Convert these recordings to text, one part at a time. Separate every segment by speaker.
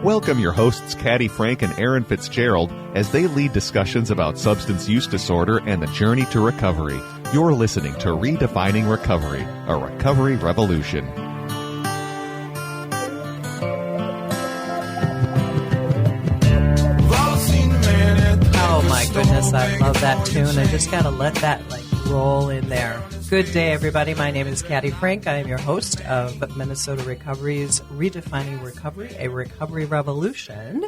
Speaker 1: Welcome your hosts, Caddy Frank and Erin Fitzgerald, as they lead discussions about substance use disorder and the journey to recovery. You're listening to Redefining Recovery, a recovery revolution.
Speaker 2: Oh my goodness, I love that tune. I just gotta let that roll in there. Good day, everybody. My name is Caddy Frank. I am your host of Minnesota Recovery's Redefining Recovery, a recovery revolution.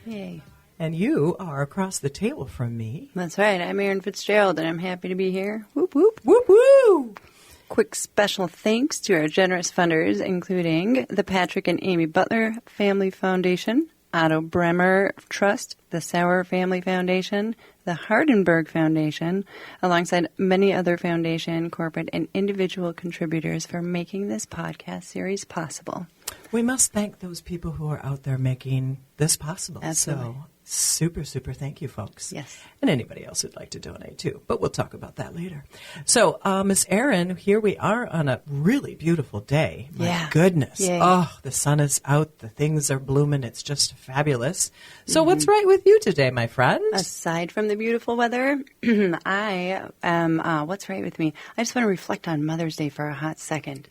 Speaker 3: Yay.
Speaker 2: And you are across the table from me.
Speaker 3: That's right. I'm Erin Fitzgerald, and I'm happy to be here. Whoop, whoop.
Speaker 2: Whoop, whoop.
Speaker 3: Quick special thanks to our generous funders, including the Patrick and Amy Butler Family Foundation, Otto Bremer Trust, the Sauer Family Foundation, the Hardenberg Foundation, alongside many other foundation, corporate, and individual contributors for making this podcast series possible.
Speaker 2: We must thank those people who are out there making this possible.
Speaker 3: Absolutely.
Speaker 2: So super, super thank you, folks.
Speaker 3: Yes.
Speaker 2: And anybody else who'd like to donate, too. But we'll talk about that later. So, Miss Erin, here we are on a really beautiful day. My goodness.
Speaker 3: Yay.
Speaker 2: Oh, the sun is out. The things are blooming. It's just fabulous. So what's right with you today, my friend?
Speaker 3: Aside from the beautiful weather, I am, what's right with me? I just want to reflect on Mother's Day for a hot second.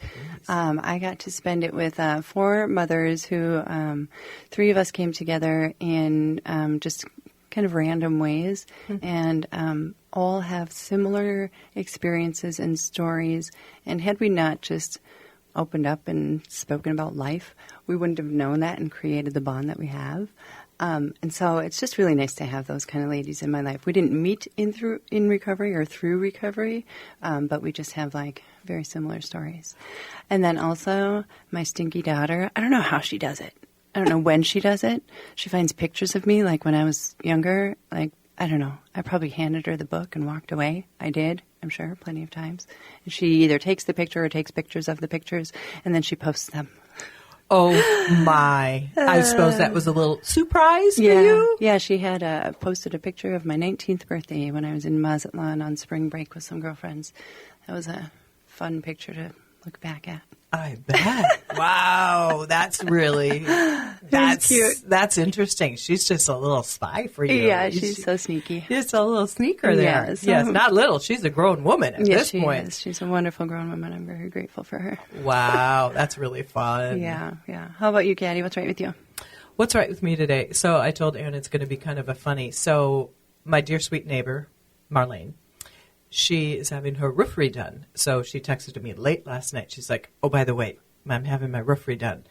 Speaker 3: I got to spend it with 4 mothers who, 3 of us came together in just kind of random ways, and all have similar experiences and stories. And had we not just opened up and spoken about life, we wouldn't have known that and created the bond that we have. And so it's just really nice to have those kind of ladies in my life. We didn't meet in recovery or through recovery, but we just have very similar stories. And then also my stinky daughter, I don't know how she does it. I don't know when she does it. She finds pictures of me when I was younger. I don't know. I probably handed her the book and walked away. I did, I'm sure, plenty of times. And she either takes the picture or takes pictures of the pictures, and then she posts them.
Speaker 2: Oh, my. I suppose that was a little surprise for you?
Speaker 3: Yeah, she had posted a picture of my 19th birthday when I was in Mazatlan on spring break with some girlfriends. That was a fun picture to look back at.
Speaker 2: I bet. Wow, that's really
Speaker 3: cute.
Speaker 2: That's interesting. She's just a little spy for you.
Speaker 3: Yeah, she's so sneaky.
Speaker 2: Just a little sneaker there.
Speaker 3: Yes,
Speaker 2: not little. She's a grown woman at this point.
Speaker 3: Is. She's a wonderful grown woman. I'm very grateful for her.
Speaker 2: Wow, that's really fun.
Speaker 3: Yeah. How about you, Caddy? What's right with you?
Speaker 2: What's right with me today? So I told Erin it's going to be kind of a funny. So my dear sweet neighbor, Marlene, she is having her roof redone. So she texted me late last night. She's like, oh, by the way, I'm having my roof redone.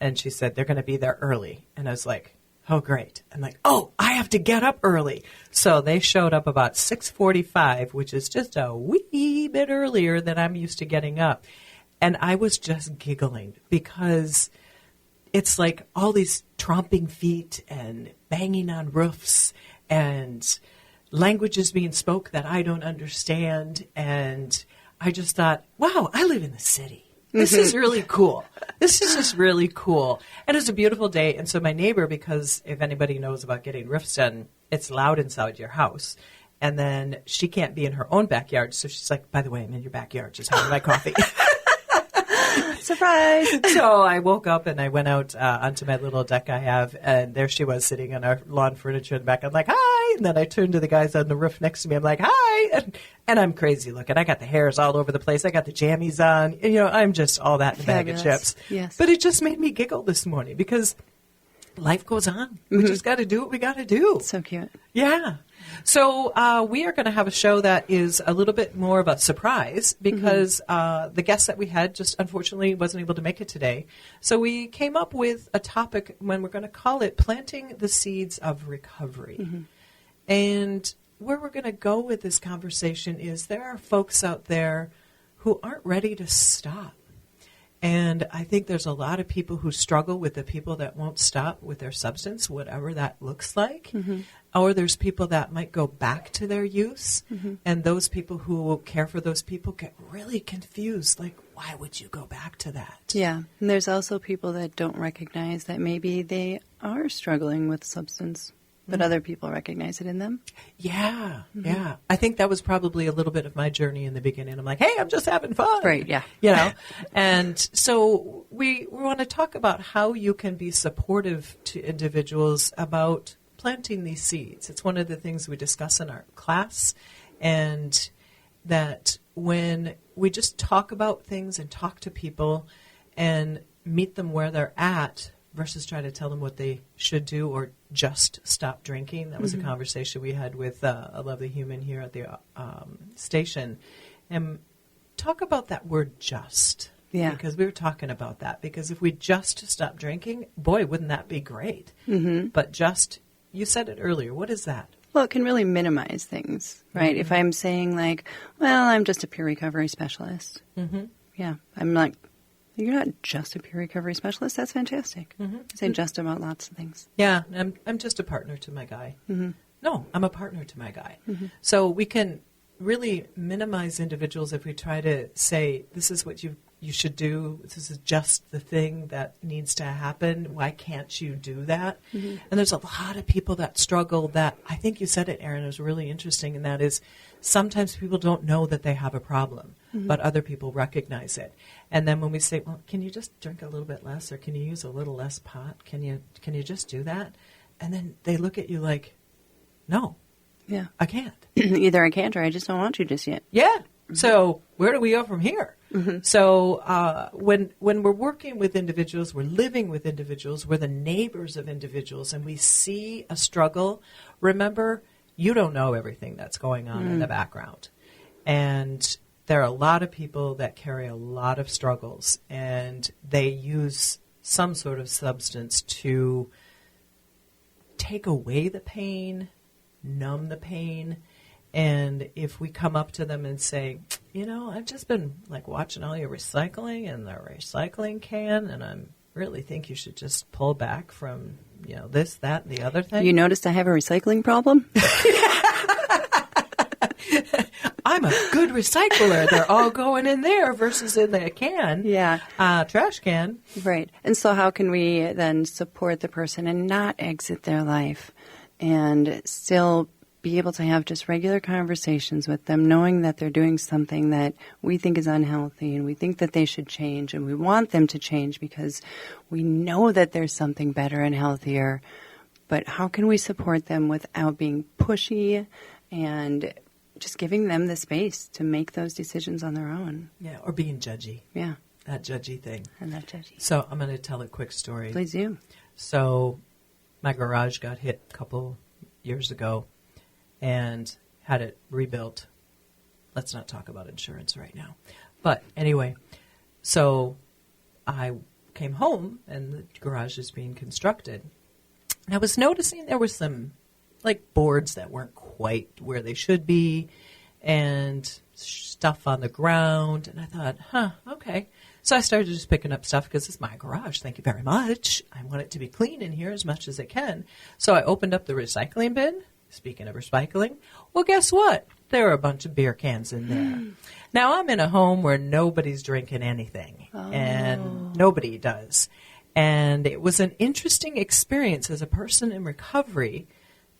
Speaker 2: And she said, they're going to be there early. And I was like, oh, great. I'm like, oh, I have to get up early. So they showed up about 6:45, which is just a wee bit earlier than I'm used to getting up. And I was just giggling because it's like all these tromping feet and banging on roofs and languages being spoke that I don't understand. And I just thought, wow, I live in the city. This is really cool. This is just really cool. And it's a beautiful day. And so my neighbor, because if anybody knows about getting roofs done, it's loud inside your house. And then she can't be in her own backyard. So she's like, by the way, I'm in your backyard just having my coffee.
Speaker 3: Surprise!
Speaker 2: So I woke up and I went out onto my little deck I have, and there she was sitting on our lawn furniture in the back. I'm like, hi! And then I turned to the guys on the roof next to me. I'm like, hi! And I'm crazy looking. I got the hairs all over the place. I got the jammies on. And, I'm just all that in a bag of chips.
Speaker 3: Yes.
Speaker 2: But it just made me giggle this morning because life goes on. We just got to do what we got to do.
Speaker 3: So cute.
Speaker 2: Yeah. So we are going to have a show that is a little bit more of a surprise because the guest that we had just unfortunately wasn't able to make it today. So we came up with a topic when we're going to call it Planting the Seeds of Recovery. And where we're going to go with this conversation is there are folks out there who aren't ready to stop. And I think there's a lot of people who struggle with the people that won't stop with their substance, whatever that looks like. Or there's people that might go back to their use. And those people who care for those people get really confused. Like, why would you go back to that?
Speaker 3: Yeah. And there's also people that don't recognize that maybe they are struggling with substance but other people recognize it in them.
Speaker 2: Yeah, yeah. I think that was probably a little bit of my journey in the beginning. I'm like, hey, I'm just having fun.
Speaker 3: Right, yeah.
Speaker 2: You know? And so we want to talk about how you can be supportive to individuals about planting these seeds. It's one of the things we discuss in our class, and that when we just talk about things and talk to people and meet them where they're at versus try to tell them what they should do or just stop drinking. That was a conversation we had with a lovely human here at the station. And talk about that word just.
Speaker 3: Yeah.
Speaker 2: Because we were talking about that. Because if we just stop drinking, boy, wouldn't that be great. Mm-hmm. But just, you said it earlier, what is that?
Speaker 3: Well, it can really minimize things, right? Mm-hmm. If I'm saying like, well, I'm just a peer recovery specialist. Mm-hmm. Yeah. I'm like, you're not just a peer recovery specialist. That's fantastic. Mm-hmm. I say just about lots of things.
Speaker 2: Yeah. I'm just a partner to my guy. Mm-hmm. No, I'm a partner to my guy. Mm-hmm. So we can really minimize individuals if we try to say, this is what you should do. This is just the thing that needs to happen. Why can't you do that? Mm-hmm. And there's a lot of people that struggle that, I think you said it, Erin, it was really interesting, and that is sometimes people don't know that they have a problem, but other people recognize it. And then when we say, well, can you just drink a little bit less, or can you use a little less pot? Can you just do that? And then they look at you like, no,
Speaker 3: yeah,
Speaker 2: I can't.
Speaker 3: Either I can't or I just don't want to just yet.
Speaker 2: Yeah. Mm-hmm. So where do we go from here? Mm-hmm. So when we're working with individuals, we're living with individuals, we're the neighbors of individuals, and we see a struggle, remember, you don't know everything that's going on in the background. And there are a lot of people that carry a lot of struggles, and they use some sort of substance to take away the pain, numb the pain. And if we come up to them and say, you know, I've just been like watching all your recycling in the recycling can, and I really think you should just pull back from, you know, this, that, and the other thing.
Speaker 3: You noticed I have a recycling problem?
Speaker 2: I'm a good recycler. They're all going in there versus in the can.
Speaker 3: Yeah.
Speaker 2: Trash can.
Speaker 3: Right. And so how can we then support the person and not exit their life and still be able to have just regular conversations with them, knowing that they're doing something that we think is unhealthy and we think that they should change and we want them to change because we know that there's something better and healthier. But how can we support them without being pushy and just giving them the space to make those decisions on their own?
Speaker 2: Yeah, or being judgy.
Speaker 3: Yeah.
Speaker 2: That judgy thing.
Speaker 3: And that judgy.
Speaker 2: So I'm going to tell a quick story.
Speaker 3: Please do.
Speaker 2: So my garage got hit a couple years ago and had it rebuilt. Let's not talk about insurance right now. But anyway, so I came home and the garage is being constructed. And I was noticing there were some like boards that weren't quite where they should be and stuff on the ground. And I thought, okay. So I started just picking up stuff because it's my garage. Thank you very much. I want it to be clean in here as much as it can. So I opened up the recycling bin. Speaking of recycling, well, guess what? There are a bunch of beer cans in there. Now, I'm in a home where nobody's drinking anything, and nobody does. And it was an interesting experience as a person in recovery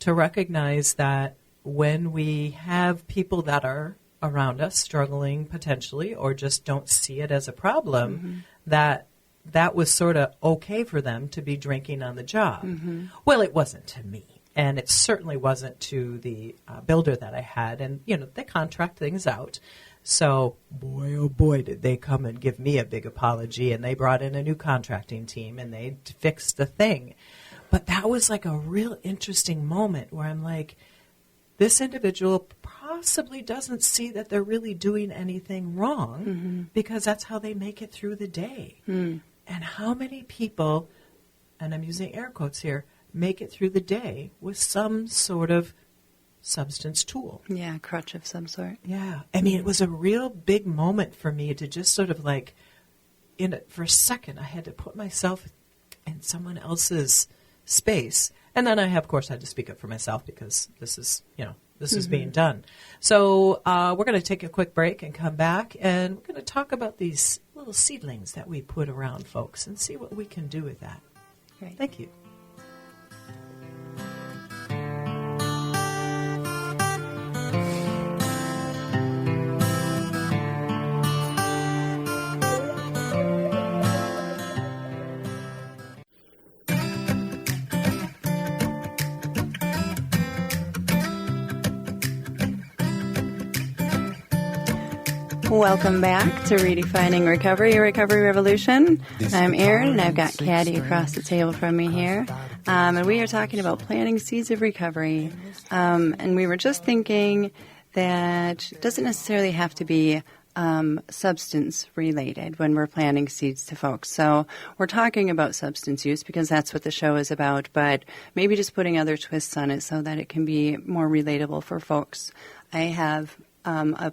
Speaker 2: to recognize that when we have people that are around us struggling potentially or just don't see it as a problem, that was sort of okay for them to be drinking on the job. Well, it wasn't to me. And it certainly wasn't to the builder that I had. And, you know, they contract things out. So, boy, oh boy, did they come and give me a big apology. And they brought in a new contracting team and they fixed the thing. But that was like a real interesting moment where I'm like, this individual possibly doesn't see that they're really doing anything wrong because that's how they make it through the day. And how many people, and I'm using air quotes here, make it through the day with some sort of substance tool.
Speaker 3: Yeah, crutch of some sort.
Speaker 2: Yeah. I mean, it was a real big moment for me to just sort of like, for a second, I had to put myself in someone else's space. And then I, of course, had to speak up for myself because this is, this is being done. So we're going to take a quick break and come back, and we're going to talk about these little seedlings that we put around folks and see what we can do with that.
Speaker 3: Great.
Speaker 2: Thank you.
Speaker 3: Welcome back to Redefining Recovery, Recovery Revolution. I'm Erin, and I've got Caddy across the table from me here. And we are talking about planting seeds of recovery. And we were just thinking that it doesn't necessarily have to be substance related when we're planting seeds to folks. So we're talking about substance use because that's what the show is about, but maybe just putting other twists on it so that it can be more relatable for folks. I have a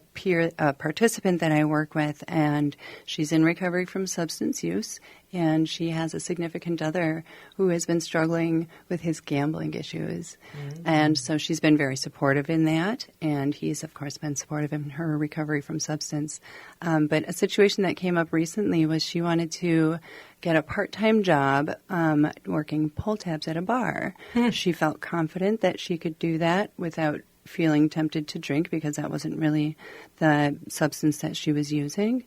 Speaker 3: participant that I work with, and she's in recovery from substance use, and she has a significant other who has been struggling with his gambling issues. Mm-hmm. And so she's been very supportive in that, and he's, of course, been supportive in her recovery from substance. But a situation that came up recently was she wanted to get a part-time job working pull tabs at a bar. She felt confident that she could do that without feeling tempted to drink because that wasn't really the substance that she was using.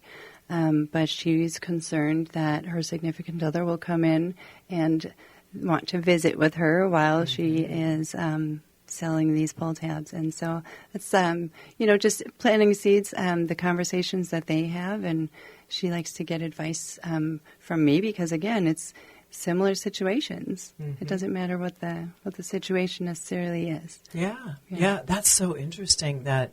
Speaker 3: But she's concerned that her significant other will come in and want to visit with her while she is selling these pull tabs. And so it's, just planting seeds, the conversations that they have. And she likes to get advice from me because, again, it's similar situations. Mm-hmm. It doesn't matter what the situation necessarily is.
Speaker 2: Yeah. That's so interesting that,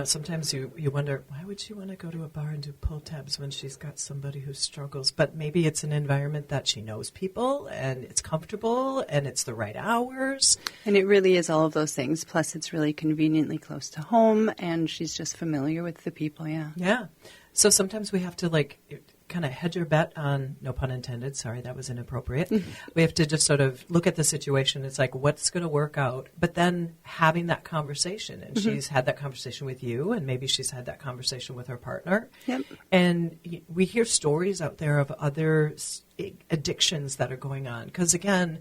Speaker 2: sometimes you wonder, why would she want to go to a bar and do pull tabs when she's got somebody who struggles? But maybe it's an environment that she knows people and it's comfortable and it's the right hours.
Speaker 3: And it really is all of those things. Plus, it's really conveniently close to home and she's just familiar with the people,
Speaker 2: Yeah. So sometimes we have to kind of hedge our bet on, no pun intended, sorry, that was inappropriate. We have to just sort of look at the situation. It's like, what's going to work out? But then having that conversation, and she's had that conversation with you, and maybe she's had that conversation with her partner.
Speaker 3: Yep.
Speaker 2: And we hear stories out there of other addictions that are going on. Because again,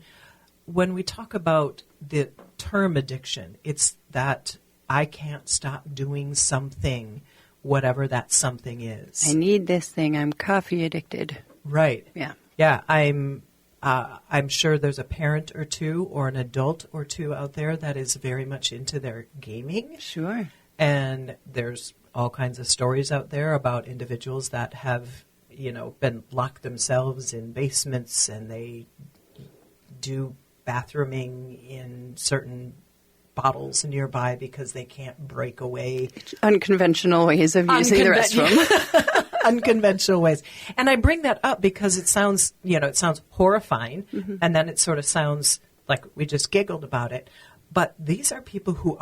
Speaker 2: when we talk about the term addiction, it's that I can't stop doing something, whatever that something is.
Speaker 3: I need this thing. I'm coffee addicted.
Speaker 2: Right.
Speaker 3: Yeah.
Speaker 2: I'm sure there's a parent or two or an adult or two out there that is very much into their gaming.
Speaker 3: Sure.
Speaker 2: And there's all kinds of stories out there about individuals that have, been locked themselves in basements and they do bathrooming in certain bottles nearby because they can't break away.
Speaker 3: Unconventional ways of using the restroom.
Speaker 2: Unconventional ways. And I bring that up because it sounds horrifying, and then it sort of sounds like we just giggled about it. But these are people who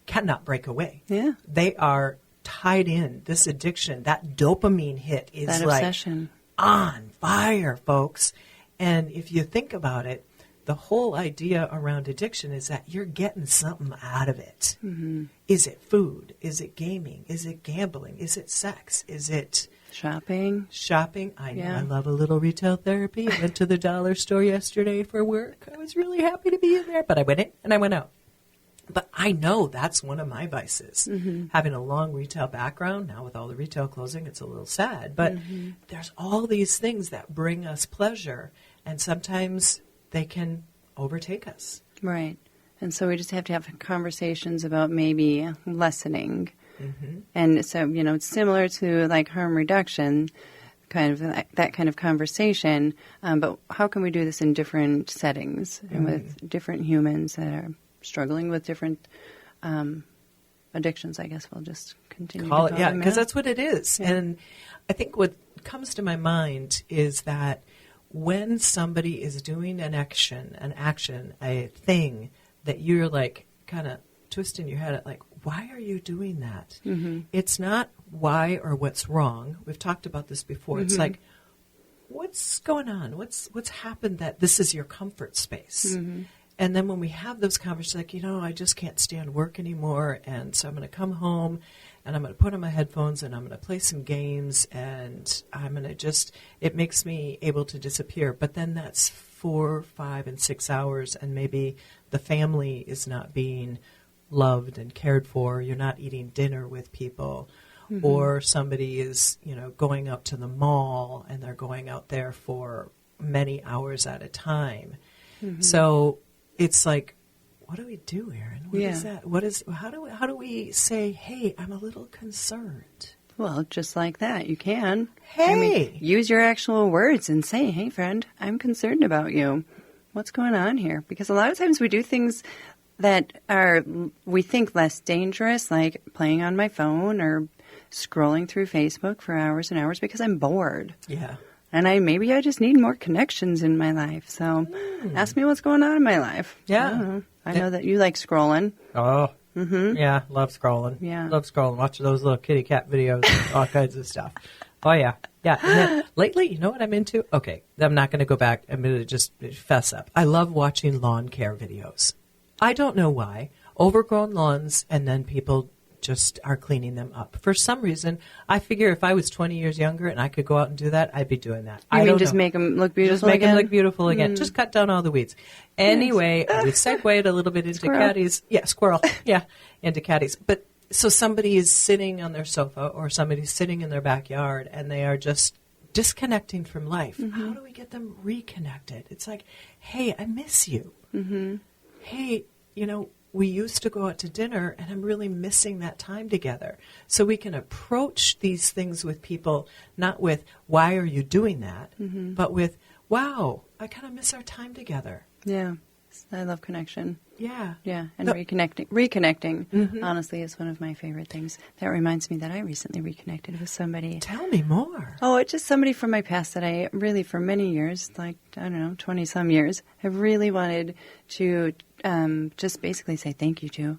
Speaker 2: cannot break away.
Speaker 3: Yeah.
Speaker 2: They are tied in. This addiction, that dopamine hit is
Speaker 3: that obsession.
Speaker 2: On fire, folks. And if you think about it, the whole idea around addiction is that you're getting something out of it. Mm-hmm. Is it food? Is it gaming? Is it gambling? Is it sex? Is it
Speaker 3: shopping?
Speaker 2: I know. I love a little retail therapy. I went to the dollar store yesterday for work. I was really happy to be in there, but I went in and I went out. But I know that's one of my vices. Mm-hmm. Having a long retail background, now with all the retail closing, it's a little sad. But there's all these things that bring us pleasure, and sometimes they can overtake us. Right.
Speaker 3: And so we just have to have conversations about maybe lessening. Mm-hmm. And so, it's similar to like harm reduction, kind of that kind of conversation. But how can we do this in different settings and with different humans that are struggling with different addictions? I guess we'll just continue
Speaker 2: call
Speaker 3: to
Speaker 2: it, yeah, because that's what it is. Yeah. And I think what comes to my mind is that when somebody is doing an action, a thing that you're like kind of twisting your head at, like, why are you doing that? Mm-hmm. It's not why or what's wrong. We've talked about this before. Mm-hmm. It's like, what's going on? What's happened that this is your comfort space? Mm-hmm. And then when we have those conversations, like, I just can't stand work anymore, and so I'm going to come home and I'm going to put on my headphones and I'm going to play some games and I'm going to it makes me able to disappear. But then that's 4, 5, and 6 hours, and maybe the family is not being loved and cared for. You're not eating dinner with people. Mm-hmm. Or somebody is, going up to the mall and they're going out there for many hours at a time. Mm-hmm. So it's like, what do we do, Erin? What is that? How do we say, hey, I'm a little concerned?
Speaker 3: Well, just like that, you can.
Speaker 2: Hey.
Speaker 3: Use your actual words and say, hey, friend, I'm concerned about you. What's going on here? Because a lot of times we do things that are, we think, less dangerous, like playing on my phone or scrolling through Facebook for hours and hours because I'm bored.
Speaker 2: Yeah.
Speaker 3: And maybe I just need more connections in my life. So ask me what's going on in my life.
Speaker 2: Yeah.
Speaker 3: I know that you like scrolling.
Speaker 2: Oh. Mm-hmm. Yeah, love scrolling.
Speaker 3: Yeah.
Speaker 2: Love scrolling. Watch those little kitty cat videos and all kinds of stuff. Oh, yeah. Yeah. And then lately, you know what I'm into? Okay, I'm not going to go back. I'm going to just fess up. I love watching lawn care videos. I don't know why. Overgrown lawns, and then people just are cleaning them up. For some reason, I figure if I was 20 years younger and I could go out and do that, I'd be doing that.
Speaker 3: You mean just make them look beautiful
Speaker 2: Just make
Speaker 3: again?
Speaker 2: them look beautiful again. Just cut down all the weeds. Anyway, we segued a little bit into
Speaker 3: Squirrel.
Speaker 2: Caddies. Yeah, squirrel. Yeah, into Caddies. But so somebody is sitting on their sofa or somebody's sitting in their backyard and they are just disconnecting from life. How do we get them reconnected? It's like, hey, I miss you. Hey, we used to go out to dinner, and I'm really missing that time together. So we can approach these things with people, not with, why are you doing that, but with, wow, I kind of miss our time together.
Speaker 3: Yeah. I love connection.
Speaker 2: Yeah.
Speaker 3: Yeah, and reconnecting, honestly, is one of my favorite things. That reminds me that I recently reconnected with somebody.
Speaker 2: Tell me more.
Speaker 3: Oh, it's just somebody from my past that I really, for many years, like, I don't know, 20-some years, have really wanted to just basically say thank you to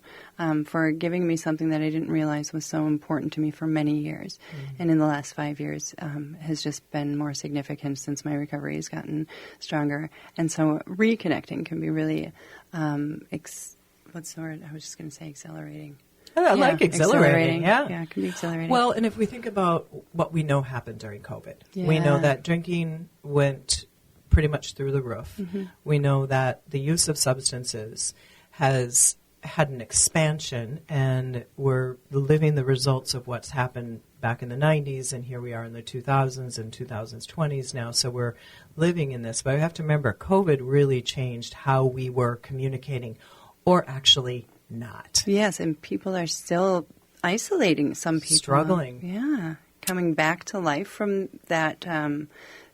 Speaker 3: for giving me something that I didn't realize was so important to me for many years. And in the last 5 years has just been more significant since my recovery has gotten stronger. And so reconnecting can be really, what's the word? I was just going to say accelerating.
Speaker 2: I like exhilarating. Yeah.
Speaker 3: Yeah, it can be exhilarating.
Speaker 2: Well, and if we think about what we know happened during COVID, we know that drinking went pretty much through the roof. We know that the use of substances has had an expansion, and we're living the results of what's happened back in the 90s, and here we are in the 2000s and 2020s now, so we're living in this. But we have to remember, COVID really changed how we were communicating, or actually not.
Speaker 3: Yes, and people are still isolating, some people.
Speaker 2: Struggling.
Speaker 3: Yeah, coming back to life from that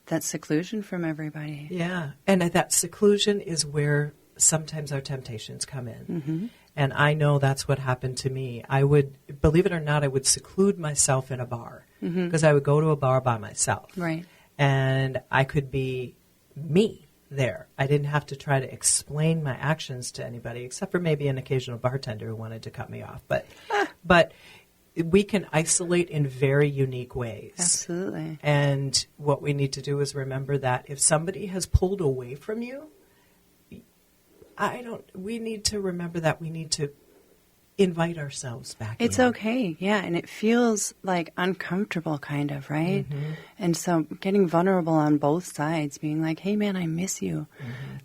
Speaker 3: that seclusion from everybody.
Speaker 2: Yeah, and that seclusion is where sometimes our temptations come in. And I know that's what happened to me. I would, believe it or not, I would seclude myself in a bar because I would go to a bar by myself.
Speaker 3: Right.
Speaker 2: And I could be me there. I didn't have to try to explain my actions to anybody, except for maybe an occasional bartender who wanted to cut me off. But we can isolate in very unique ways.
Speaker 3: Absolutely.
Speaker 2: And what we need to do is remember that if somebody has pulled away from you, we need to remember that we need to invite ourselves back in.
Speaker 3: It's okay, yeah, and it feels like uncomfortable kind of, right? And so getting vulnerable on both sides, being like, hey man, I miss you.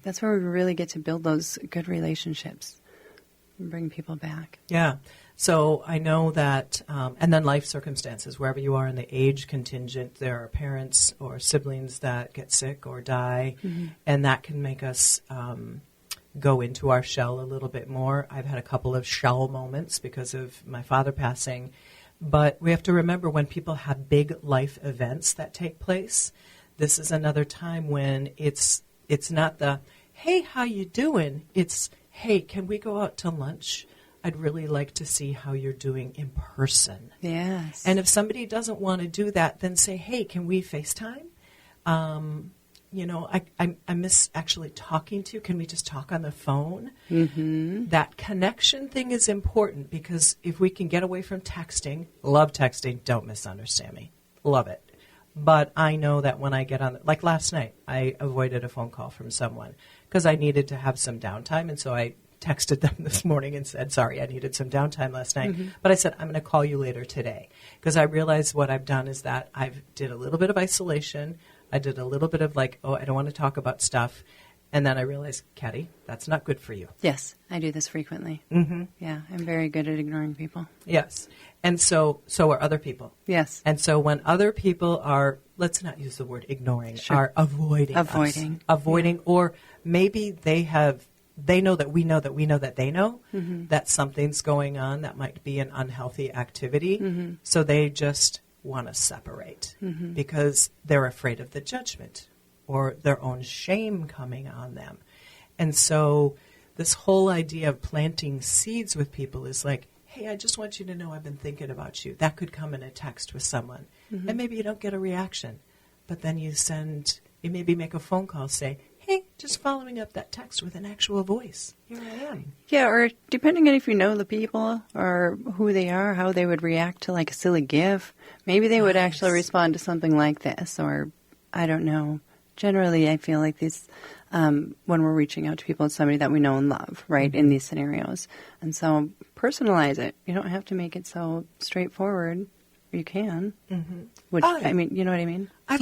Speaker 3: That's where we really get to build those good relationships and bring people back.
Speaker 2: Yeah. So I know that, and then life circumstances, wherever you are in the age contingent, there are parents or siblings that get sick or die, and that can make us go into our shell a little bit more. I've had a couple of shell moments because of my father passing, but we have to remember when people have big life events that take place, this is another time when it's not the, hey, how you doing? It's, hey, can we go out to lunch? I'd really like to see how you're doing in person.
Speaker 3: Yes.
Speaker 2: And if somebody doesn't want to do that, then say, hey, can we FaceTime? I miss actually talking to you. Can we just talk on the phone? That connection thing is important because if we can get away from texting, love texting, don't misunderstand me. Love it. But I know that when I get on, like last night, I avoided a phone call from someone because I needed to have some downtime. And so I texted them this morning and said, sorry, I needed some downtime last night. But I said, I'm going to call you later today because I realized what I've done is that I've did a little bit of isolation. I did a little bit of like, oh, I don't want to talk about stuff. And then I realized, Caddy, that's not good for you.
Speaker 3: Yes, I do this frequently. Yeah, I'm very good at ignoring people.
Speaker 2: Yes. And so are other people.
Speaker 3: Yes.
Speaker 2: And so when other people are, let's not use the word ignoring, are avoiding us. Avoiding, or maybe they know that we know that we know that they know that something's going on that might be an unhealthy activity. So they just want to separate because they're afraid of the judgment or their own shame coming on them. And so this whole idea of planting seeds with people is like, hey, I just want you to know I've been thinking about you. That could come in a text with someone. And maybe you don't get a reaction, but then you maybe make a phone call, say, hey, just following up that text with an actual voice. Here I am.
Speaker 3: Yeah, or depending on if you know the people or who they are, how they would react to like a silly GIF. Maybe they would actually respond to something like this, or I don't know. Generally, I feel like these, when we're reaching out to people, it's somebody that we know and love, right, in these scenarios. And so personalize it. You don't have to make it so straightforward. You can. Which, I mean, you know what I mean?
Speaker 2: I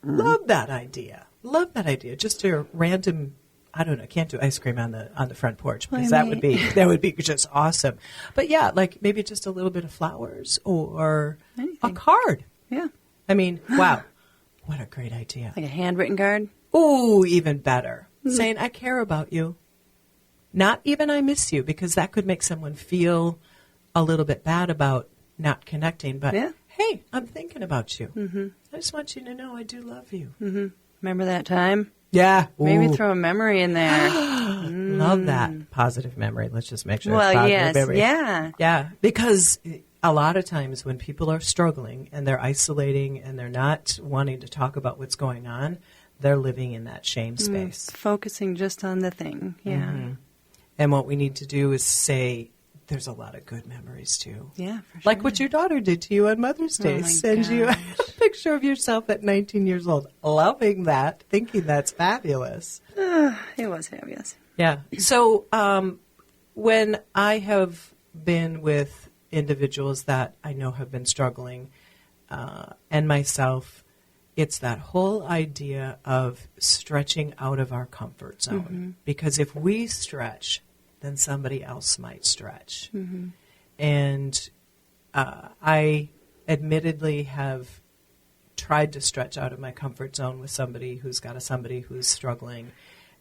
Speaker 2: love that idea. Love that idea. Just a random, I don't know, can't do ice cream on the front porch because that would be just awesome. But yeah, like maybe just a little bit of flowers or a card.
Speaker 3: Yeah.
Speaker 2: I mean, wow. What a great idea.
Speaker 3: Like a handwritten card?
Speaker 2: Ooh, even better. Saying, I care about you. Not even I miss you, because that could make someone feel a little bit bad about not connecting. But, hey, I'm thinking about you. I just want you to know I do love you.
Speaker 3: Remember that time?
Speaker 2: Yeah.
Speaker 3: Maybe throw a memory in there.
Speaker 2: Love that. Positive memory. Let's just make sure it's
Speaker 3: Well,
Speaker 2: positive
Speaker 3: yes.
Speaker 2: memory.
Speaker 3: Yeah.
Speaker 2: Yeah, because a lot of times when people are struggling and they're isolating and they're not wanting to talk about what's going on, they're living in that shame space.
Speaker 3: Focusing just on the thing. Yeah.
Speaker 2: And what we need to do is say, there's a lot of good memories too.
Speaker 3: Yeah, for sure.
Speaker 2: Like what your daughter did to you on Mother's Day. Send you a picture of yourself at 19 years old. Loving that, thinking that's fabulous.
Speaker 3: It was fabulous.
Speaker 2: Yeah. So when I have been with individuals that I know have been struggling and myself, it's that whole idea of stretching out of our comfort zone. Because if we stretch, then somebody else might stretch. And I admittedly have tried to stretch out of my comfort zone with somebody who's got somebody who's struggling.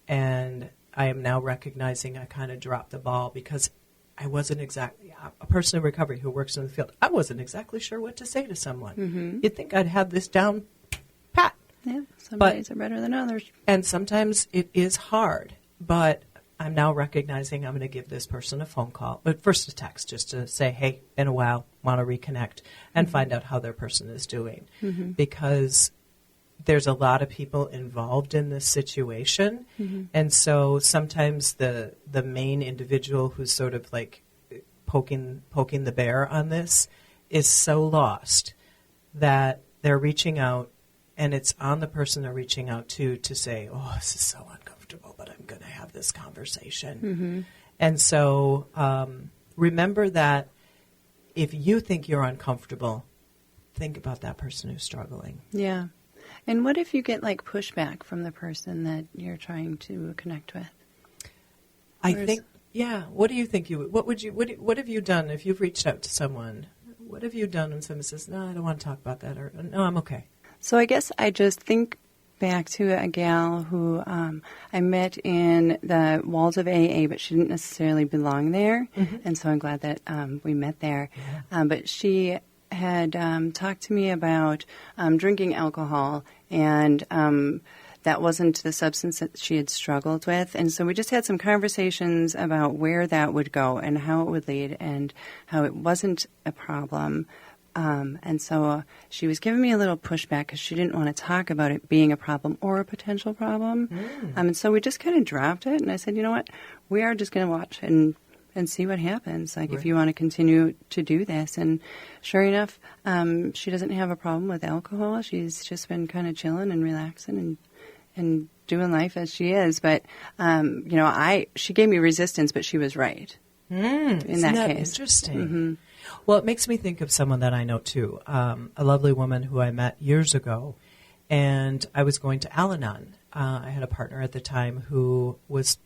Speaker 2: And I am now recognizing I kind of dropped the ball because I wasn't exactly a person in recovery who works in the field. I wasn't exactly sure what to say to someone. You'd think I'd have this down pat.
Speaker 3: Yeah, some days are better than others.
Speaker 2: And sometimes it is hard, but I'm now recognizing I'm going to give this person a phone call, but first a text just to say, hey, in a while, want to reconnect and find out how their person is doing. Because there's a lot of people involved in this situation. And so sometimes the main individual who's sort of like poking the bear on this is so lost that they're reaching out, and it's on the person they're reaching out to say, oh, this is so uncomfortable, but I'm going to have this conversation. And so remember that if you think you're uncomfortable, think about that person who's struggling.
Speaker 3: Yeah. And what if you get like pushback from the person that you're trying to connect with?
Speaker 2: I think, yeah. What do you think what have you done if you've reached out to someone? What have you done when someone says, no, I don't want to talk about that, or no, I'm okay? So
Speaker 3: I guess I just think back to a gal who I met in the walls of AA, but she didn't necessarily belong there. And so I'm glad that we met there. But she had talked to me about drinking alcohol, and that wasn't the substance that she had struggled with. And so we just had some conversations about where that would go and how it would lead and how it wasn't a problem. And so she was giving me a little pushback because she didn't want to talk about it being a problem or a potential problem. And so we just kind of dropped it. And I said, you know what, we are just going to watch and see what happens, like if you want to continue to do this. And sure enough, she doesn't have a problem with alcohol. She's just been kind of chilling and relaxing and doing life as she is. But, she gave me resistance, but she was right in that case.
Speaker 2: Interesting. Well, it makes me think of someone that I know, too, a lovely woman who I met years ago, and I was going to Al-Anon. I had a partner at the time who was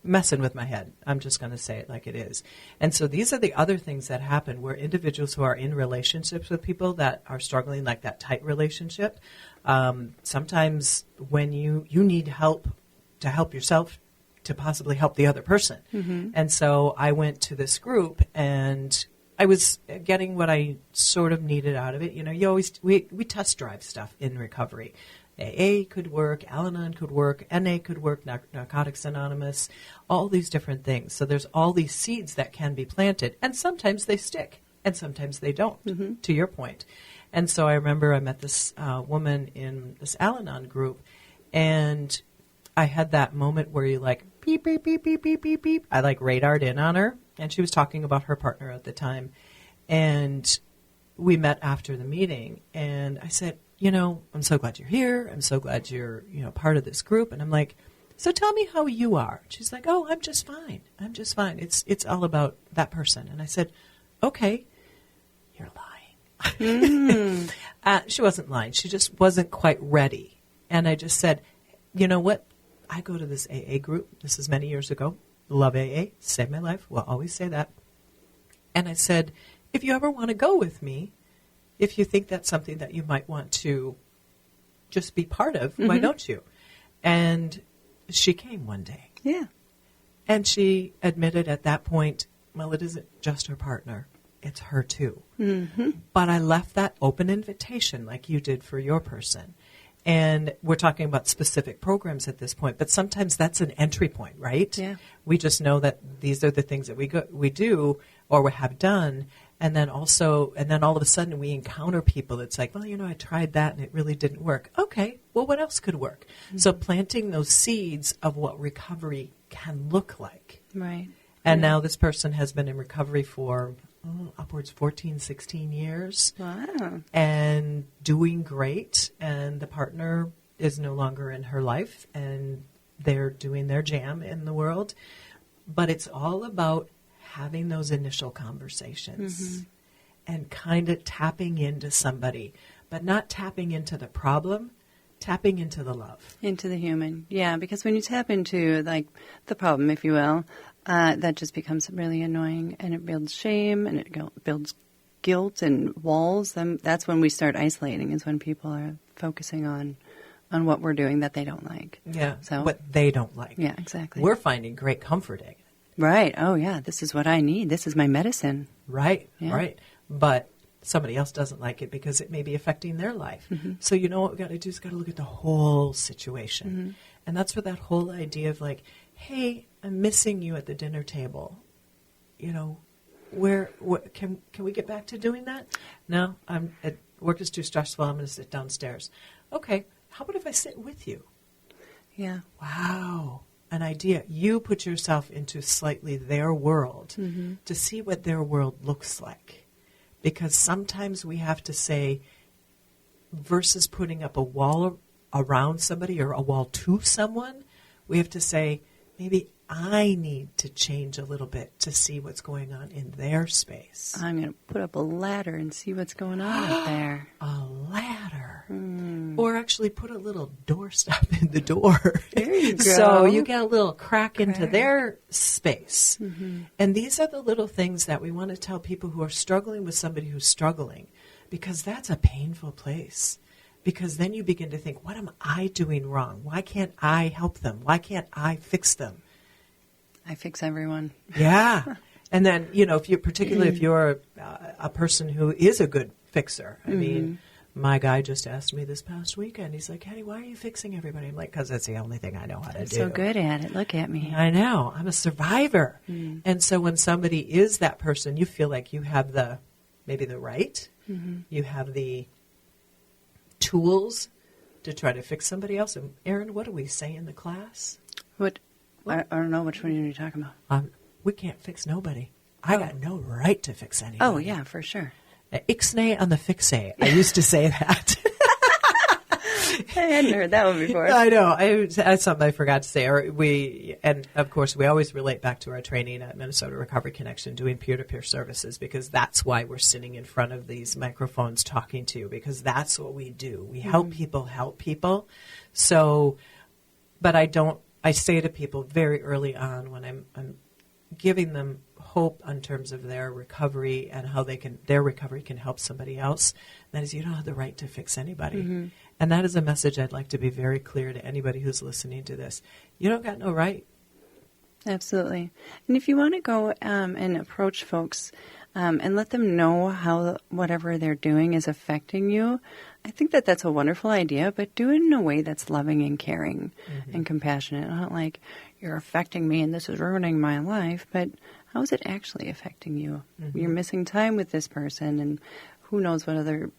Speaker 2: messing with my head. I'm just going to say it like it is. And so these are the other things that happen where individuals who are in relationships with people that are struggling, like that tight relationship, sometimes when you need help to help yourself, to possibly help the other person. And so I went to this group, and I was getting what I sort of needed out of it. You know, we test drive stuff in recovery. AA could work, Al-Anon could work, NA could work, Narcotics Anonymous, all these different things. So there's all these seeds that can be planted, and sometimes they stick, and sometimes they don't, to your point. And so I remember I met this woman in this Al-Anon group, and I had that moment where you like, beep, beep, beep, beep, beep, beep, beep. I like radared in on her, and she was talking about her partner at the time. And we met after the meeting, and I said, you know, I'm so glad you're here. I'm so glad you're, you know, part of this group. And I'm like, so tell me how you are. She's like, oh, I'm just fine. I'm just fine. It's all about that person. And I said, okay, you're lying. She wasn't lying. She just wasn't quite ready. And I just said, you know what? I go to this AA group. This is many years ago. Love AA. Saved my life. Will always say that. And I said, if you ever want to go with me, if you think that's something that you might want to just be part of, why don't you? And she came one day.
Speaker 3: Yeah.
Speaker 2: And she admitted at that point, well, it isn't just her partner. It's her too. But I left that open invitation like you did for your person. And we're talking about specific programs at this point, but sometimes that's an entry point, right?
Speaker 3: Yeah.
Speaker 2: We just know that these are the things that we do or we have done. And then all of a sudden we encounter people that's like, well, you know, I tried that and it really didn't work. Okay, well, what else could work? So planting those seeds of what recovery can look like.
Speaker 3: Right.
Speaker 2: And now this person has been in recovery for upwards 14, 16 years.
Speaker 3: Wow.
Speaker 2: And doing great. And the partner is no longer in her life and they're doing their jam in the world. But it's all about having those initial conversations and kind of tapping into somebody, but not tapping into the problem, tapping into the love.
Speaker 3: Into the human. Yeah, because when you tap into, like, the problem, if you will, that just becomes really annoying, and it builds shame, and it builds guilt and walls. That's when we start isolating, is when people are focusing on what we're doing that they don't like.
Speaker 2: Yeah,
Speaker 3: so
Speaker 2: what they don't like.
Speaker 3: Yeah, exactly.
Speaker 2: We're finding great comfort in it.
Speaker 3: Right. Oh, yeah. This is what I need. This is my medicine.
Speaker 2: Right.
Speaker 3: Yeah.
Speaker 2: Right. But somebody else doesn't like it because it may be affecting their life. So you know what we've got to do is got to look at the whole situation. And that's where that whole idea of like, hey, I'm missing you at the dinner table. You know, where can we get back to doing that? No, work is too stressful. I'm going to sit downstairs. Okay. How about if I sit with you?
Speaker 3: Yeah.
Speaker 2: Wow. An idea. You put yourself into slightly their world to see what their world looks like. Because sometimes we have to say, versus putting up a wall around somebody or a wall to someone, we have to say, maybe I need to change a little bit to see what's going on in their space.
Speaker 3: I'm going to put up a ladder and see what's going on up there.
Speaker 2: A ladder. Or actually put a little doorstop in the door.
Speaker 3: There you go.
Speaker 2: So you get a little crack into their space. And these are the little things that we want to tell people who are struggling with somebody who's struggling, because that's a painful place. Because then you begin to think, what am I doing wrong? Why can't I help them? Why can't I fix them?
Speaker 3: I fix everyone.
Speaker 2: Yeah. And then, you know, particularly if you're a person who is a good fixer. I mean, my guy just asked me this past weekend. He's like, Caddy, why are you fixing everybody? I'm like, because that's the only thing I know how to do.
Speaker 3: So good at it. Look at me.
Speaker 2: I know. I'm a survivor. And so when somebody is that person, you feel like you have maybe the right. You have the tools to try to fix somebody else. And Erin, what do we say in the class?
Speaker 3: What? I don't know which one you're talking about.
Speaker 2: We can't fix nobody. I got no right to fix anybody.
Speaker 3: Oh, yeah, for sure.
Speaker 2: Ixnay on the fixe. I used to say that.
Speaker 3: I hadn't heard that one before.
Speaker 2: I know. That's something I forgot to say. And of course, we always relate back to our training at Minnesota Recovery Connection doing peer-to-peer services, because that's why we're sitting in front of these microphones talking to you, because that's what we do. We help people. So, but I say to people very early on when I'm giving them hope in terms of their recovery and how their recovery can help somebody else, that is, you don't have the right to fix anybody. And that is a message I'd like to be very clear to anybody who's listening to this. You don't got no right.
Speaker 3: Absolutely. And if you want to go and approach folks and let them know how whatever they're doing is affecting you. I think that that's a wonderful idea, but do it in a way that's loving and caring and compassionate. Not like, you're affecting me and this is ruining my life, but how is it actually affecting you? You're missing time with this person, and who knows what other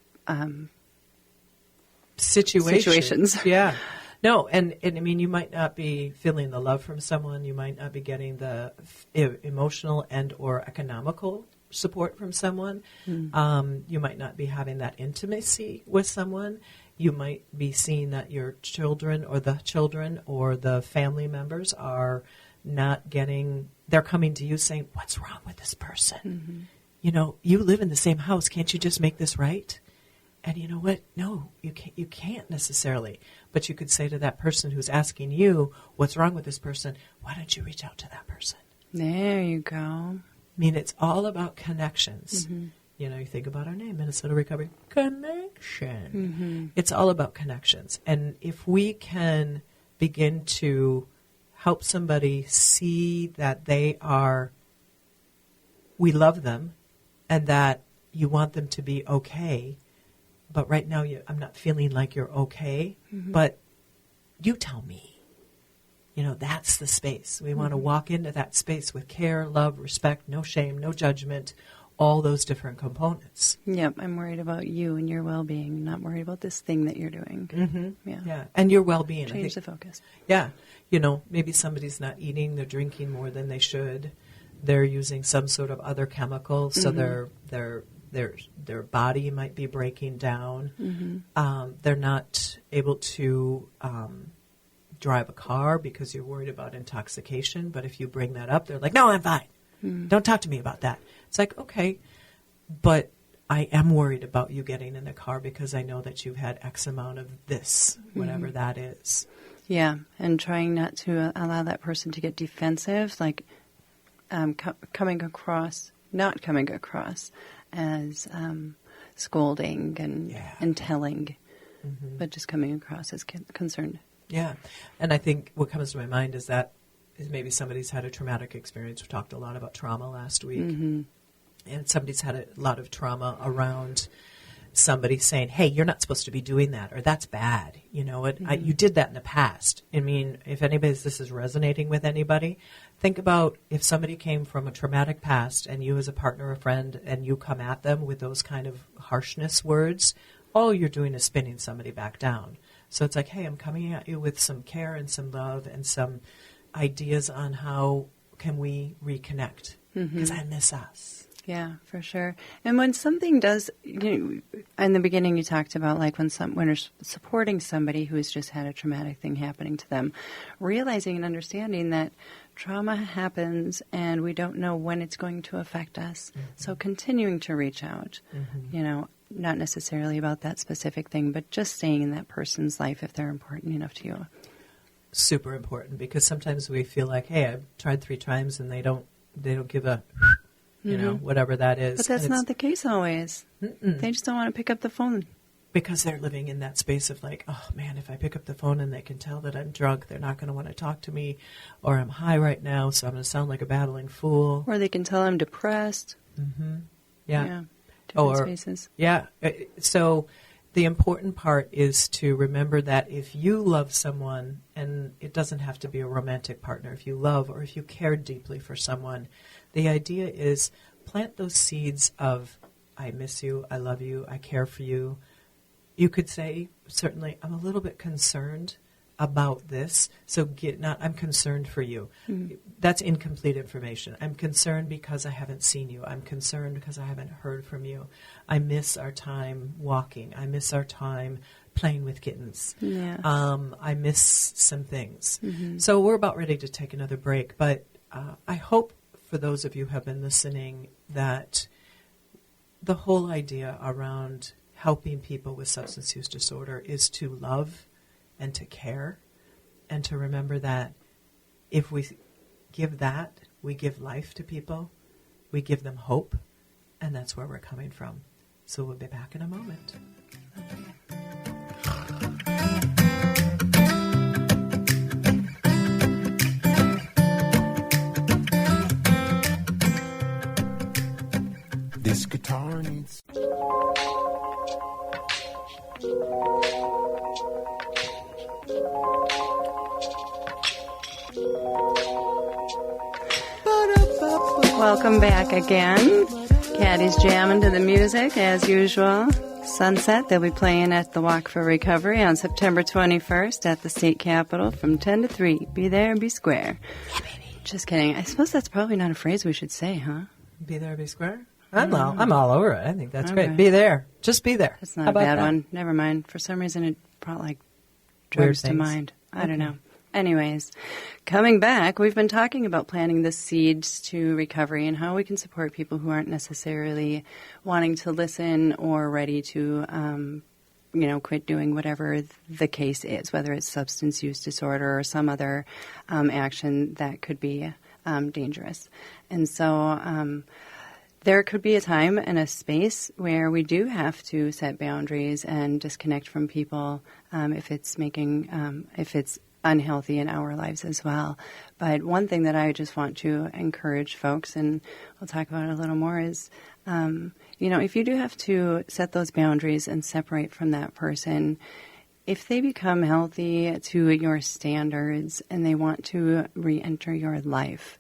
Speaker 3: situations.
Speaker 2: Yeah. No, and I mean, you might not be feeling the love from someone. You might not be getting the emotional and or economical support from someone. You might not be having that intimacy with someone. You might be seeing that your children or the family members are not getting, they're coming to you saying, what's wrong with this person? You know, you live in the same house. Can't you just make this right? And you know what? No, you can't necessarily. But you could say to that person who's asking you, what's wrong with this person? Why don't you reach out to that person?
Speaker 3: There you go.
Speaker 2: I mean, it's all about connections. You know, you think about our name, Minnesota Recovery Connection. It's all about connections. And if we can begin to help somebody see that we love them and that you want them to be okay, but right now I'm not feeling like you're okay, but you tell me. You know, that's the space. We want to walk into that space with care, love, respect, no shame, no judgment, all those different components.
Speaker 3: Yep, I'm worried about you and your well-being, not worried about this thing that you're doing.
Speaker 2: Yeah, and your well-being.
Speaker 3: Change the focus.
Speaker 2: Yeah, you know, maybe somebody's not eating, they're drinking more than they should, they're using some sort of other chemical, so their body might be breaking down. They're not able to drive a car because you're worried about intoxication. But if you bring that up, they're like, no, I'm fine. Don't talk to me about that. It's like, okay, but I am worried about you getting in the car because I know that you've had X amount of this, whatever that is.
Speaker 3: Yeah, and trying not to allow that person to get defensive, like not coming across as scolding and telling, but just coming across as concerned.
Speaker 2: Yeah, and I think what comes to my mind is maybe somebody's had a traumatic experience. We talked a lot about trauma last week, and somebody's had a lot of trauma around somebody saying, hey, you're not supposed to be doing that, or that's bad. You know, you did that in the past. I mean, if this is resonating with anybody, think about if somebody came from a traumatic past and you as a partner or friend and you come at them with those kind of harshness words, all you're doing is spinning somebody back down. So it's like, hey, I'm coming at you with some care and some love and some ideas on how can we reconnect, because I miss us.
Speaker 3: Yeah, for sure. And when something does, in the beginning you talked about like when you're supporting somebody who's just had a traumatic thing happening to them, realizing and understanding that trauma happens and we don't know when it's going to affect us. So continuing to reach out, not necessarily about that specific thing, but just staying in that person's life if they're important enough to you.
Speaker 2: Super important, because sometimes we feel like, hey, I've tried 3 times and they don't give a, whatever that is.
Speaker 3: But that's not the case always. They just don't want to pick up the phone.
Speaker 2: Because they're living in that space of like, oh man, if I pick up the phone and they can tell that I'm drunk, they're not going to want to talk to me, or I'm high right now, so I'm going to sound like a babbling fool.
Speaker 3: Or they can tell I'm depressed.
Speaker 2: Yeah.
Speaker 3: Different spaces.
Speaker 2: Yeah. So the important part is to remember that if you love someone, and it doesn't have to be a romantic partner, if you love or if you care deeply for someone, the idea is plant those seeds of, I miss you, I love you, I care for you. You could say, certainly, I'm a little bit concerned about this, so I'm concerned for you. That's incomplete information. I'm concerned because I haven't seen you. I'm concerned because I haven't heard from you. I miss our time walking. I miss our time playing with kittens.
Speaker 3: Yes.
Speaker 2: I miss some things. So we're about ready to take another break, but I hope for those of you who have been listening that the whole idea around helping people with substance use disorder is to love and to care, and to remember that if we give that, we give life to people, we give them hope, and that's where we're coming from. So we'll be back in a moment.
Speaker 3: Welcome back again. Caddy's jamming to the music as usual. Sunset, they'll be playing at the Walk for Recovery on September 21st at the state capitol from 10 to 3. Be there and be square. Yeah, baby. Just kidding. I suppose that's probably not a phrase we should say, huh?
Speaker 2: Be there, be square? I'm all over it. I think that's great. Be there. Just be there.
Speaker 3: That's not a bad one. Never mind. For some reason, it brought like drugs to mind. I don't know. Anyways, coming back, we've been talking about planting the seeds to recovery and how we can support people who aren't necessarily wanting to listen or ready to, quit doing whatever the case is, whether it's substance use disorder or some other action that could be dangerous. And so there could be a time and a space where we do have to set boundaries and disconnect from people if it's unhealthy in our lives as well. But one thing that I just want to encourage folks, and we'll talk about it a little more, is, if you do have to set those boundaries and separate from that person, if they become healthy to your standards and they want to re-enter your life,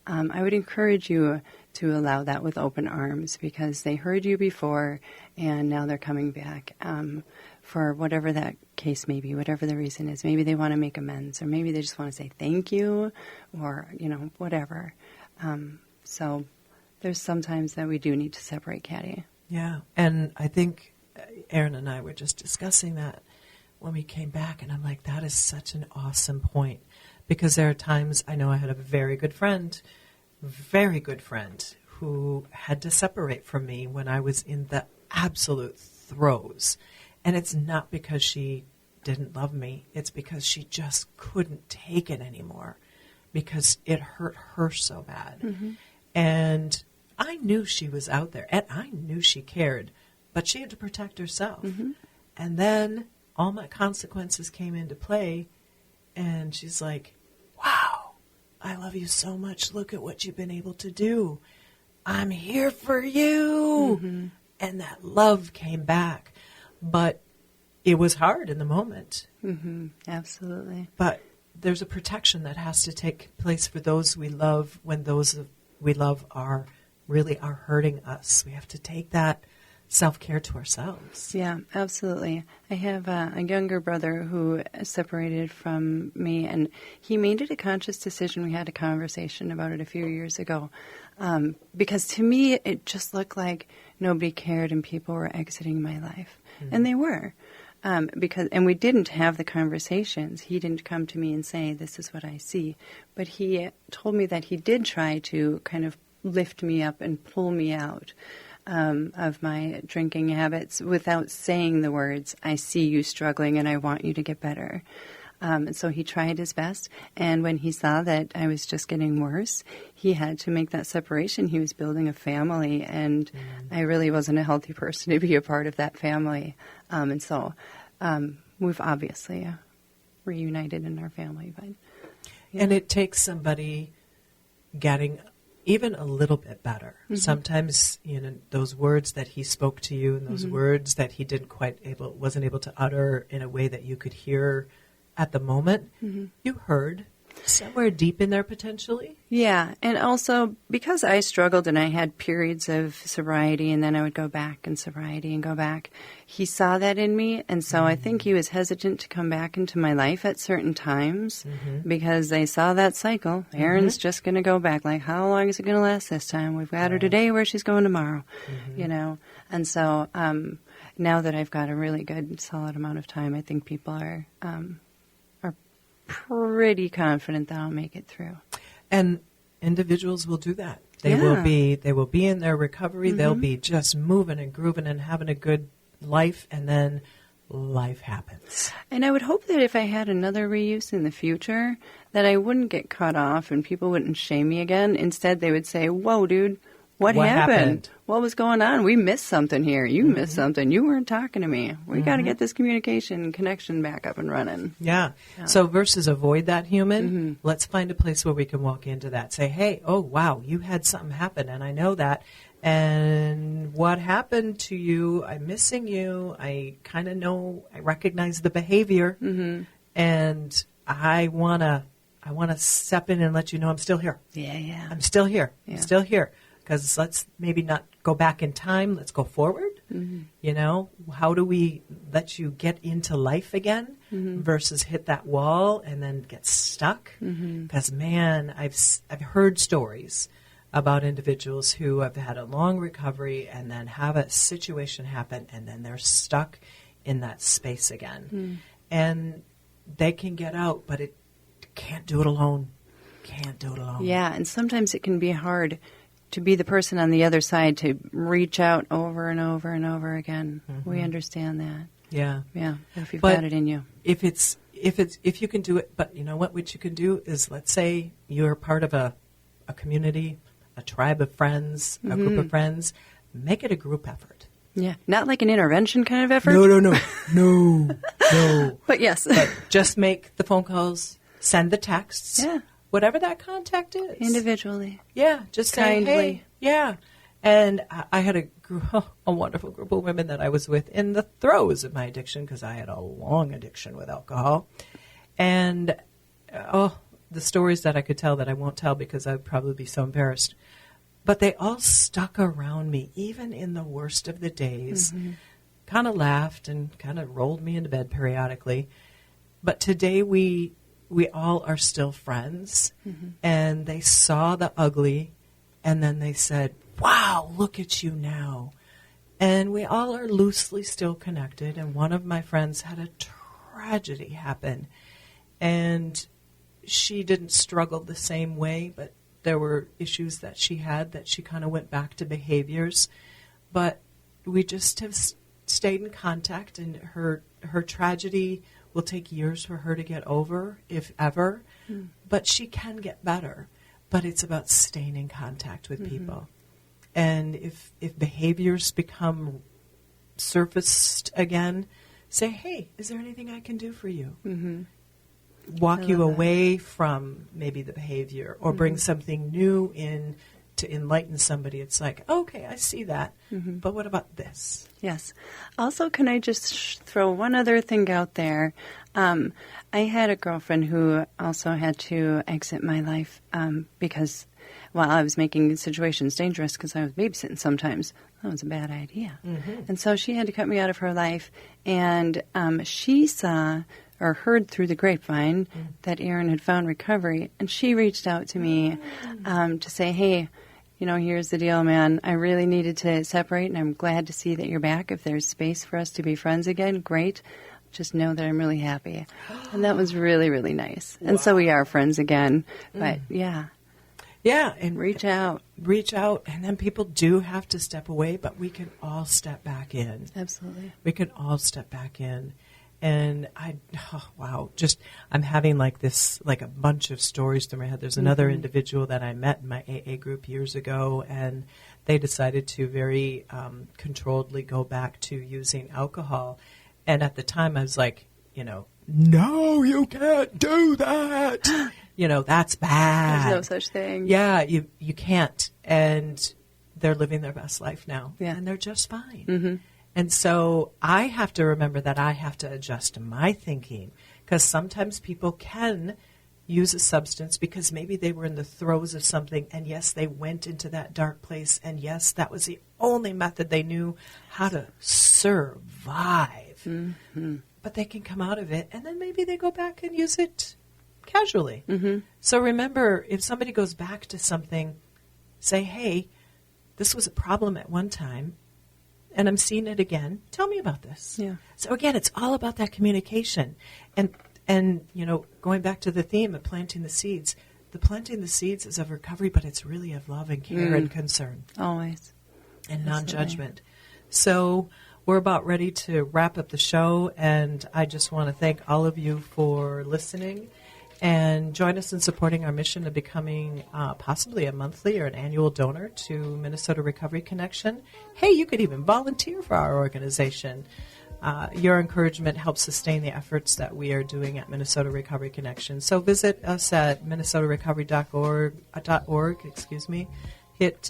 Speaker 3: I would encourage you to allow that with open arms, because they heard you before and now they're coming back for whatever that case may be, whatever the reason is. Maybe they want to make amends, or maybe they just want to say thank you, or, whatever. So there's sometimes that we do need to separate, Caddy.
Speaker 2: Yeah, and I think Erin and I were just discussing that when we came back, and I'm like, that is such an awesome point, because there are times, I know I had a very good friend, who had to separate from me when I was in the absolute throes. And it's not because she didn't love me. It's because she just couldn't take it anymore, because it hurt her so bad. Mm-hmm. And I knew she was out there, and I knew she cared, but she had to protect herself. Mm-hmm. And then all my consequences came into play, and she's like, wow, I love you so much. Look at what you've been able to do. I'm here for you. Mm-hmm. And that love came back. But it was hard in the moment.
Speaker 3: Mm-hmm. Absolutely.
Speaker 2: But there's a protection that has to take place for those we love when those we love are hurting us. We have to take that self-care to ourselves.
Speaker 3: Yeah, absolutely. I have a younger brother who separated from me, and he made it a conscious decision. We had a conversation about it a few years ago, because to me it just looked like nobody cared and people were exiting my life. Mm-hmm. And they were. And we didn't have the conversations. He didn't come to me and say, this is what I see. But he told me that he did try to kind of lift me up and pull me out of my drinking habits without saying the words, I see you struggling and I want you to get better. And so he tried his best. And when he saw that I was just getting worse, he had to make that separation. He was building a family, and I really wasn't a healthy person to be a part of that family. And so we've obviously reunited in our family. But yeah.
Speaker 2: And it takes somebody getting even a little bit better. Mm-hmm. Sometimes, those words that he spoke to you and those mm-hmm. words that he wasn't able to utter in a way that you could hear at the moment, mm-hmm. you heard somewhere deep in there potentially.
Speaker 3: Yeah, and also because I struggled and I had periods of sobriety and then I would go back and sobriety and go back, he saw that in me, and so I think he was hesitant to come back into my life at certain times mm-hmm. because they saw that cycle. Erin's mm-hmm. just going to go back. Like, how long is it going to last this time? We've got her today, where she's going tomorrow, mm-hmm. And so now that I've got a really good, solid amount of time, I think people are pretty confident that I'll make it through.
Speaker 2: And individuals will do that. They will be in their recovery. Mm-hmm. They'll be just moving and grooving and having a good life, and then life happens.
Speaker 3: And I would hope that if I had another reuse in the future, that I wouldn't get cut off and people wouldn't shame me again. Instead, they would say, whoa, dude, what happened? What was going on? We missed something here. You mm-hmm. missed something. You weren't talking to me. We mm-hmm. got to get this communication connection back up and running.
Speaker 2: Yeah. So versus avoid that human, mm-hmm. let's find a place where we can walk into that. Say, hey, oh, wow, you had something happen, and I know that. And what happened to you? I'm missing you. I kind of know, I recognize the behavior. And I want to step in and let you know I'm still here.
Speaker 3: Yeah.
Speaker 2: I'm still here.
Speaker 3: Yeah.
Speaker 2: I'm still here. Because let's maybe not go back in time. Let's go forward. You know, how do we let you get into life again versus hit that wall and then get stuck? Because, man, I've heard stories about individuals who have had a long recovery and then have a situation happen and then they're stuck in that space again. And they can get out, but it can't do it alone. Can't do it alone.
Speaker 3: Yeah, and sometimes it can be hard to be the person on the other side to reach out over and over and over again. We understand that.
Speaker 2: Yeah.
Speaker 3: Yeah, if you've got it in you.
Speaker 2: If you can do it, but you know what you can do is, let's say you're part of a community, a tribe of friends, a group of friends, make it a group effort.
Speaker 3: Yeah, not like an intervention kind of effort.
Speaker 2: No.
Speaker 3: But yes.
Speaker 2: But just make the phone calls, send the texts.
Speaker 3: Yeah.
Speaker 2: Whatever that contact is.
Speaker 3: Individually.
Speaker 2: Yeah, just say,
Speaker 3: Kindly.
Speaker 2: hey, yeah. And I had a wonderful group of women that I was with in the throes of my addiction, because I had a long addiction with alcohol. And, the stories that I could tell that I won't tell because I would probably be so embarrassed. But they all stuck around me, even in the worst of the days. Kind of laughed and kind of rolled me into bed periodically. But today we all are still friends, and they saw the ugly, and then they said, wow, look at you now. And we all are loosely still connected, and one of my friends had a tragedy happen, and she didn't struggle the same way, but there were issues that she had that she kind of went back to behaviors. But we just have stayed in contact, and her tragedy will take years for her to get over, if ever. But she can get better. But it's about staying in contact with people. And if behaviors become surfaced again, say, hey, is there anything I can do for you? Walk you away from maybe the behavior, or bring something new in to enlighten somebody. It's like, okay, I see that, but what about this?
Speaker 3: Yes. Also, can I just throw one other thing out there? I had a girlfriend who also had to exit my life because, while I was making situations dangerous because I was babysitting sometimes. That was a bad idea. And so she had to cut me out of her life, and she saw or heard through the grapevine that Erin had found recovery, and she reached out to me to say, hey, you know, here's the deal, man. I really needed to separate, and I'm glad to see that you're back. If there's space for us to be friends again, great. Just know that I'm really happy. And that was really, really nice. And so we are friends again. But, yeah.
Speaker 2: Yeah, and
Speaker 3: Reach out.
Speaker 2: Reach out, and then people do have to step away, but we can all step back in.
Speaker 3: Absolutely.
Speaker 2: We can all step back in. And I'm having like a bunch of stories through my head. There's another individual that I met in my AA group years ago, and they decided to very controlledly go back to using alcohol. And at the time I was like, no, you can't do that. That's bad.
Speaker 3: There's no such thing.
Speaker 2: Yeah, you can't. And they're living their best life now.
Speaker 3: Yeah.
Speaker 2: And they're just fine. And so I have to remember that I have to adjust my thinking, because sometimes people can use a substance because maybe they were in the throes of something, and yes, they went into that dark place, and yes, that was the only method they knew how to survive. But they can come out of it, and then maybe they go back and use it casually. So remember, if somebody goes back to something, say, hey, this was a problem at one time, and I'm seeing it again. Tell me about this.
Speaker 3: Yeah.
Speaker 2: So again, it's all about that communication. And going back to the theme of planting the seeds, the planting the seeds is of recovery, but it's really of love and care and concern.
Speaker 3: Always.
Speaker 2: And non-judgment. So we're about ready to wrap up the show, and I just want to thank all of you for listening. And join us in supporting our mission of becoming possibly a monthly or an annual donor to Minnesota Recovery Connection. Hey, you could even volunteer for our organization. Your encouragement helps sustain the efforts that we are doing at Minnesota Recovery Connection. So visit us at minnesotarecovery.org. Hit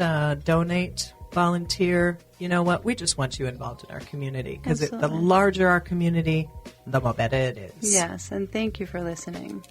Speaker 2: donate volunteer. You know what? We just want you involved in our community because the
Speaker 3: Absolutely.
Speaker 2: larger our community, the more better it is.
Speaker 3: Yes, and thank you for listening.